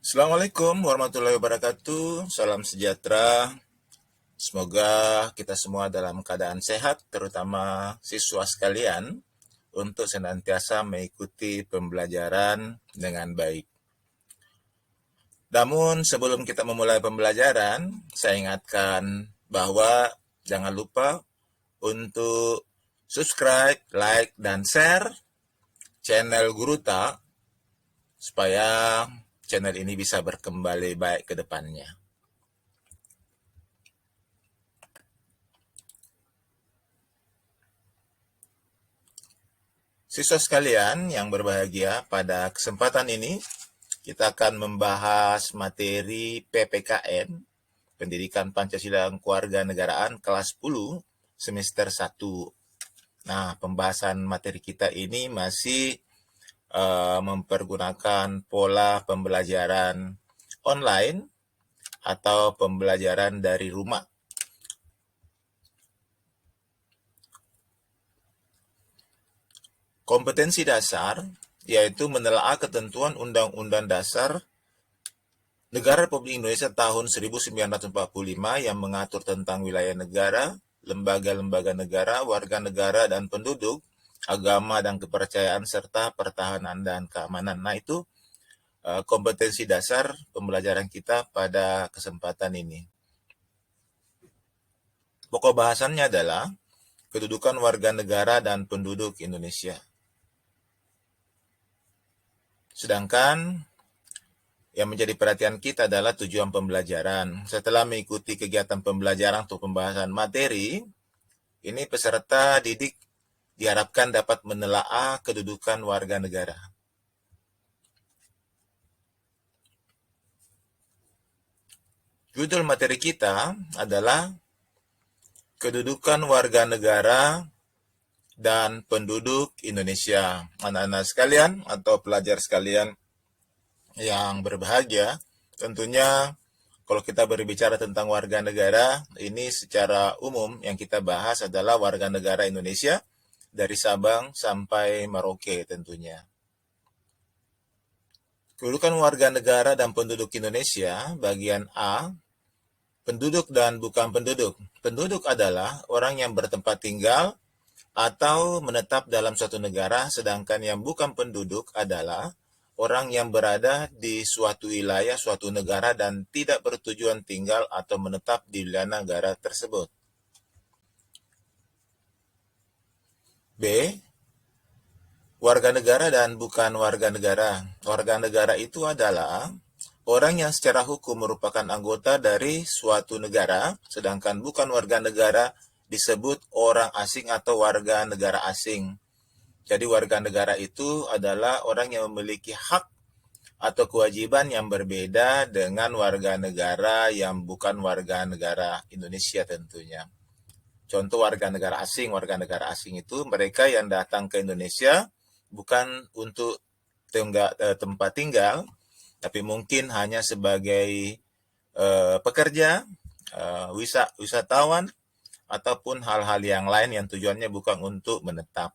Assalamualaikum warahmatullahi wabarakatuh. Salam sejahtera. Semoga kita semua dalam keadaan sehat, terutama siswa sekalian, untuk senantiasa mengikuti pembelajaran dengan baik. Namun sebelum kita memulai pembelajaran, saya ingatkan bahwa jangan lupa untuk subscribe, like, dan share channel Guruta supaya channel ini bisa berkembang baik ke depannya. Siswa sekalian yang berbahagia, pada kesempatan ini kita akan membahas materi PPKN, Pendidikan Pancasila Kewarganegaraan kelas 10 semester 1. Nah, pembahasan materi kita ini masih mempergunakan pola pembelajaran online atau pembelajaran dari rumah. Kompetensi dasar yaitu menelaah ketentuan Undang-Undang Dasar Negara Republik Indonesia tahun 1945 yang mengatur tentang wilayah negara, lembaga-lembaga negara, warga negara dan penduduk, agama dan kepercayaan, serta pertahanan dan keamanan. Nah, itu kompetensi dasar pembelajaran kita pada kesempatan ini. Pokok bahasannya adalah kedudukan warga negara dan penduduk Indonesia. Sedangkan yang menjadi perhatian kita adalah tujuan pembelajaran. Setelah mengikuti kegiatan pembelajaran untuk pembahasan materi, ini peserta didik diharapkan dapat menelaah kedudukan warga negara. Judul materi kita adalah kedudukan warga negara dan penduduk Indonesia. Anak-anak sekalian atau pelajar sekalian yang berbahagia, tentunya kalau kita berbicara tentang warga negara, ini secara umum yang kita bahas adalah warga negara Indonesia dari Sabang sampai Merauke tentunya. Kedudukan warga negara dan penduduk Indonesia, bagian A, penduduk dan bukan penduduk. Penduduk adalah orang yang bertempat tinggal atau menetap dalam suatu negara, sedangkan yang bukan penduduk adalah orang yang berada di suatu wilayah, suatu negara dan tidak bertujuan tinggal atau menetap di wilayah negara tersebut. B. Warga negara dan bukan warga negara. Warga negara itu adalah orang yang secara hukum merupakan anggota dari suatu negara, sedangkan bukan warga negara disebut orang asing atau warga negara asing. Jadi warga negara itu adalah orang yang memiliki hak atau kewajiban yang berbeda dengan warga negara yang bukan warga negara Indonesia tentunya. Contoh warga negara asing itu mereka yang datang ke Indonesia bukan untuk tempat tinggal, tapi mungkin hanya sebagai pekerja, wisatawan, ataupun hal-hal yang lain yang tujuannya bukan untuk menetap.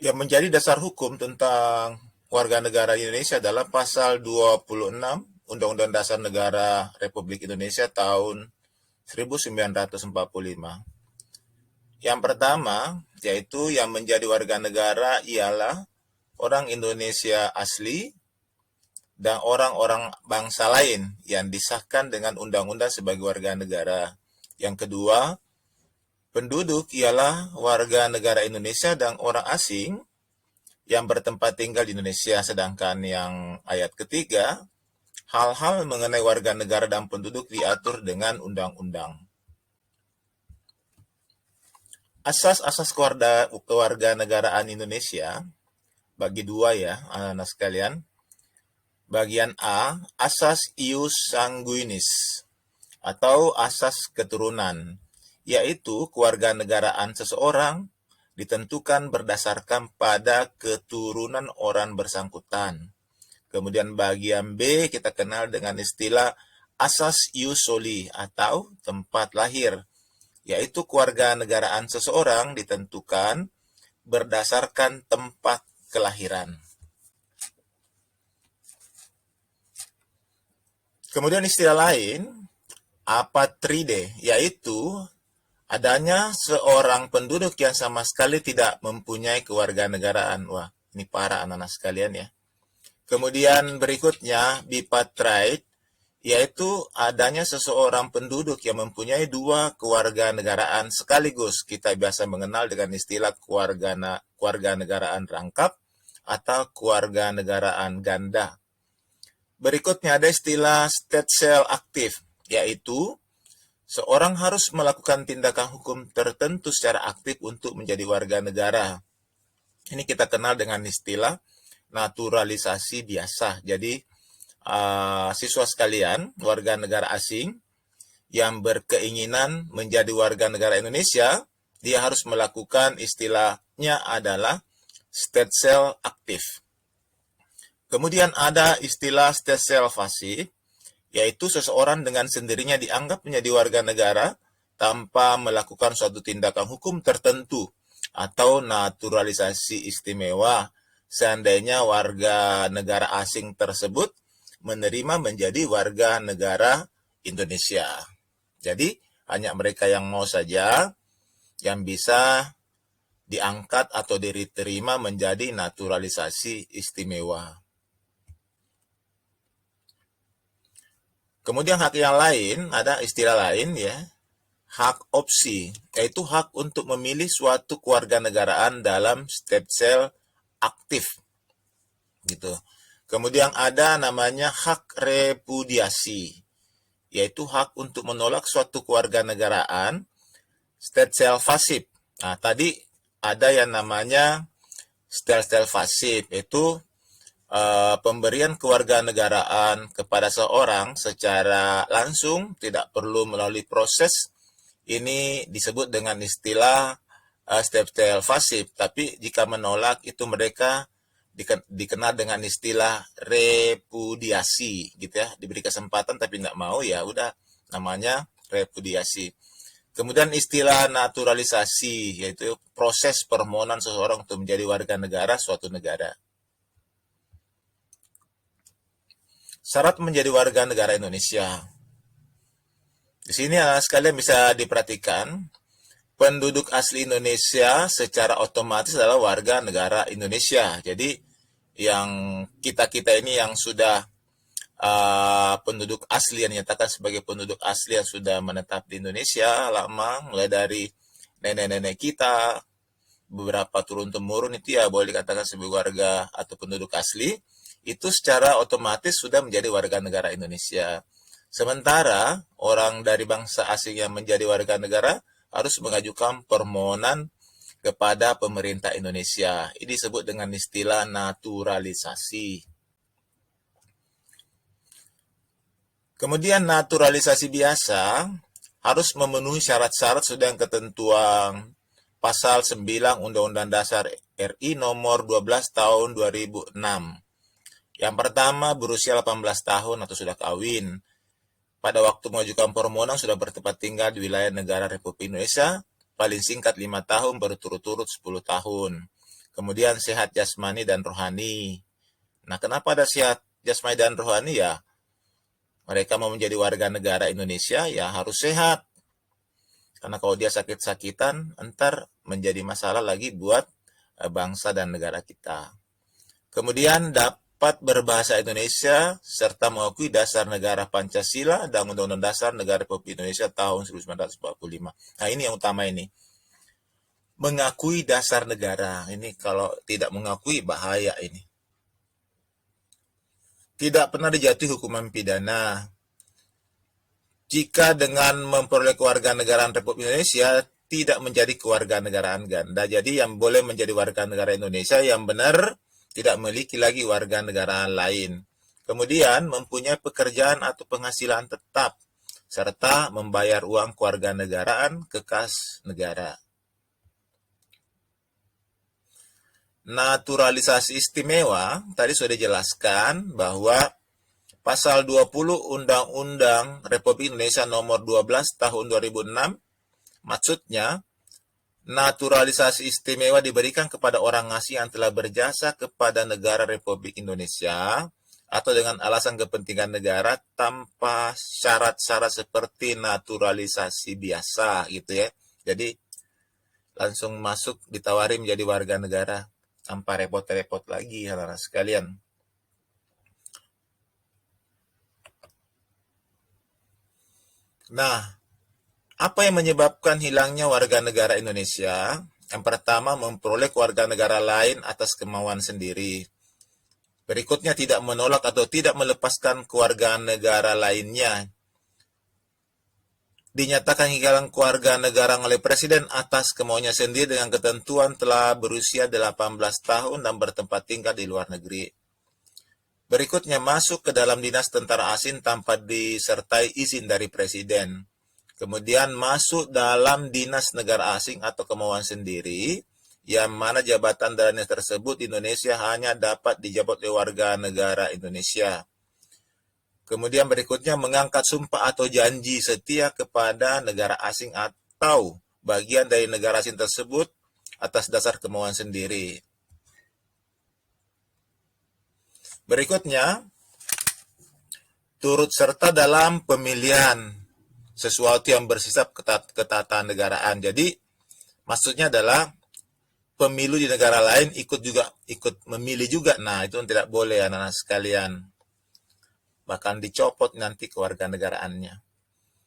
Yang menjadi dasar hukum tentang warga negara Indonesia adalah pasal 26 Undang-Undang Dasar Negara Republik Indonesia tahun 1945. Yang pertama, yaitu yang menjadi warga negara ialah orang Indonesia asli dan orang-orang bangsa lain yang disahkan dengan undang-undang sebagai warga negara. Yang kedua, penduduk ialah warga negara Indonesia dan orang asing yang bertempat tinggal di Indonesia. Sedangkan yang ayat ketiga, hal-hal mengenai warga negara dan penduduk diatur dengan undang-undang. Asas-asas kewarganegaraan Indonesia bagi dua ya, anak-anak sekalian. Bagian A, asas ius sanguinis atau asas keturunan, yaitu kewarganegaraan seseorang ditentukan berdasarkan pada keturunan orang bersangkutan. Kemudian bagian B kita kenal dengan istilah asas ius soli atau tempat lahir, yaitu kewarganegaraan seseorang ditentukan berdasarkan tempat kelahiran. Kemudian istilah lain, apatride, yaitu adanya seorang penduduk yang sama sekali tidak mempunyai kewarganegaraan. Wah, ini parah anak-anak sekalian ya. Kemudian berikutnya, bipatright, yaitu adanya seseorang penduduk yang mempunyai dua kewarganegaraan sekaligus. Kita biasa mengenal dengan istilah kewarganegaraan rangkap atau kewarganegaraan ganda. Berikutnya ada istilah state cell aktif, yaitu seorang harus melakukan tindakan hukum tertentu secara aktif untuk menjadi warga negara. Ini kita kenal dengan istilah naturalisasi biasa. Jadi, siswa sekalian, warga negara asing yang berkeinginan menjadi warga negara Indonesia, dia harus melakukan istilahnya adalah state cell aktif. Kemudian ada istilah state cell pasif, yaitu seseorang dengan sendirinya dianggap menjadi warga negara tanpa melakukan suatu tindakan hukum tertentu atau naturalisasi istimewa seandainya warga negara asing tersebut menerima menjadi warga negara Indonesia. Jadi, hanya mereka yang mau saja yang bisa diangkat atau diterima menjadi naturalisasi istimewa. Kemudian hak yang lain, ada istilah lain ya, hak opsi, yaitu hak untuk memilih suatu kewarganegaraan dalam state cell aktif. Gitu. Kemudian ada namanya hak repudiasi, yaitu hak untuk menolak suatu kewarganegaraan state cell pasif. Nah, tadi ada yang namanya state cell pasif, yaitu pemberian kewarganegaraan kepada seorang secara langsung, tidak perlu melalui proses. Ini disebut dengan istilah state cell pasif. Tapi jika menolak itu mereka dikenal dengan istilah repudiasi, gitu ya. Diberi kesempatan tapi nggak mau, ya udah namanya repudiasi. Kemudian istilah naturalisasi, yaitu proses permohonan seseorang untuk menjadi warga negara suatu negara. Syarat menjadi warga negara Indonesia. Di sini sekalian bisa diperhatikan, penduduk asli Indonesia secara otomatis adalah warga negara Indonesia. Jadi yang kita-kita ini yang sudah penduduk asli, yang dinyatakan sebagai penduduk asli yang sudah menetap di Indonesia lama, mulai dari nenek-nenek kita, beberapa turun-temurun, itu ya boleh dikatakan sebagai warga atau penduduk asli, itu secara otomatis sudah menjadi warga negara Indonesia. Sementara orang dari bangsa asing yang menjadi warga negara harus mengajukan permohonan kepada pemerintah Indonesia. Ini disebut dengan istilah naturalisasi. Kemudian naturalisasi biasa harus memenuhi syarat-syarat sedang ketentuan pasal 9 Undang-Undang Dasar RI nomor 12 tahun 2006. Yang pertama, berusia 18 tahun atau sudah kawin. Pada waktu mengajukan permohonan sudah bertempat tinggal di wilayah negara Republik Indonesia, paling singkat 5 tahun, berturut-turut 10 tahun. Kemudian sehat jasmani dan rohani. Nah, kenapa ada sehat jasmani dan rohani ya? Mereka mau menjadi warga negara Indonesia ya harus sehat. Karena kalau dia sakit-sakitan, entar menjadi masalah lagi buat bangsa dan negara kita. Kemudian dapat berbahasa Indonesia serta mengakui dasar negara Pancasila dan Undang-Undang Dasar Negara Republik Indonesia tahun 1945. Nah, ini yang utama ini. Mengakui dasar negara. Ini kalau tidak mengakui bahaya ini. Tidak pernah dijatuhi hukuman pidana. Jika dengan memperoleh kewarganegaraan Republik Indonesia tidak menjadi kewarganegaraan ganda. Jadi yang boleh menjadi warga negara Indonesia yang benar tidak memiliki lagi warga negara lain. Kemudian mempunyai pekerjaan atau penghasilan tetap, serta membayar uang kewarganegaraan ke kas negara. Naturalisasi istimewa, tadi sudah dijelaskan bahwa pasal 20 Undang-Undang Republik Indonesia nomor 12 tahun 2006, maksudnya naturalisasi istimewa diberikan kepada orang asing yang telah berjasa kepada negara Republik Indonesia atau dengan alasan kepentingan negara tanpa syarat-syarat seperti naturalisasi biasa gitu ya. Jadi langsung masuk ditawari menjadi warga negara tanpa repot-repot lagi anak-anak sekalian. Nah, apa yang menyebabkan hilangnya warga negara Indonesia? Yang pertama, memperoleh warga negara lain atas kemauan sendiri. Berikutnya, tidak menolak atau tidak melepaskan kewarganegaraan lainnya. Dinyatakan hilang keluarga negara oleh presiden atas kemauannya sendiri dengan ketentuan telah berusia 18 tahun dan bertempat tinggal di luar negeri. Berikutnya, masuk ke dalam dinas tentara asing tanpa disertai izin dari presiden. Kemudian masuk dalam dinas negara asing atau kemauan sendiri, yang mana jabatan dalam dinas tersebut di Indonesia hanya dapat dijabat oleh warga negara Indonesia. Kemudian berikutnya mengangkat sumpah atau janji setia kepada negara asing atau bagian dari negara asing tersebut atas dasar kemauan sendiri. Berikutnya, turut serta dalam pemilihan sesuatu yang bersifat ketatanegaraan. Jadi, maksudnya adalah pemilu di negara lain ikut memilih juga. Nah, itu tidak boleh anak-anak sekalian. Bahkan dicopot nanti kewarganegaraannya.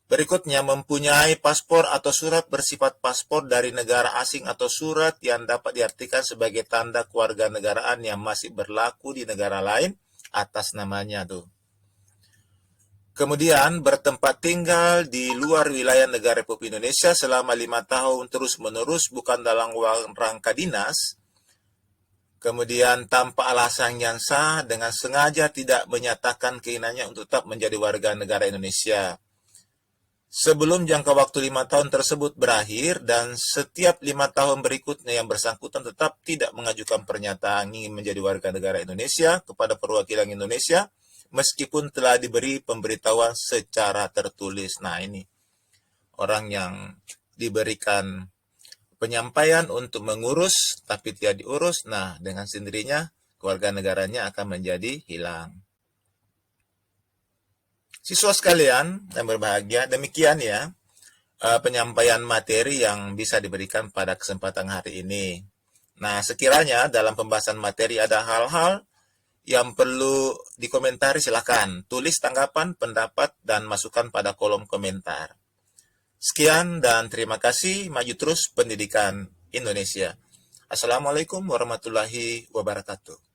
Berikutnya, mempunyai paspor atau surat bersifat paspor dari negara asing atau surat yang dapat diartikan sebagai tanda kewarganegaraan yang masih berlaku di negara lain atas namanya tuh. Kemudian, bertempat tinggal di luar wilayah negara Republik Indonesia selama 5 tahun terus-menerus bukan dalam rangka dinas. Kemudian tanpa alasan yang sah dengan sengaja tidak menyatakan keinginannya untuk tetap menjadi warga negara Indonesia. Sebelum jangka waktu 5 tahun tersebut berakhir dan setiap 5 tahun berikutnya yang bersangkutan tetap tidak mengajukan pernyataan ingin menjadi warga negara Indonesia kepada perwakilan Indonesia meskipun telah diberi pemberitahuan secara tertulis. Nah, ini orang yang diberikan penyampaian untuk mengurus tapi tidak diurus, nah dengan sendirinya kewarganegaranya akan menjadi hilang. Siswa sekalian yang berbahagia, demikian ya penyampaian materi yang bisa diberikan pada kesempatan hari ini. Nah, sekiranya dalam pembahasan materi ada hal-hal yang perlu dikomentari, silakan tulis tanggapan, pendapat, dan masukan pada kolom komentar. Sekian dan terima kasih. Maju terus pendidikan Indonesia. Assalamualaikum warahmatullahi wabarakatuh.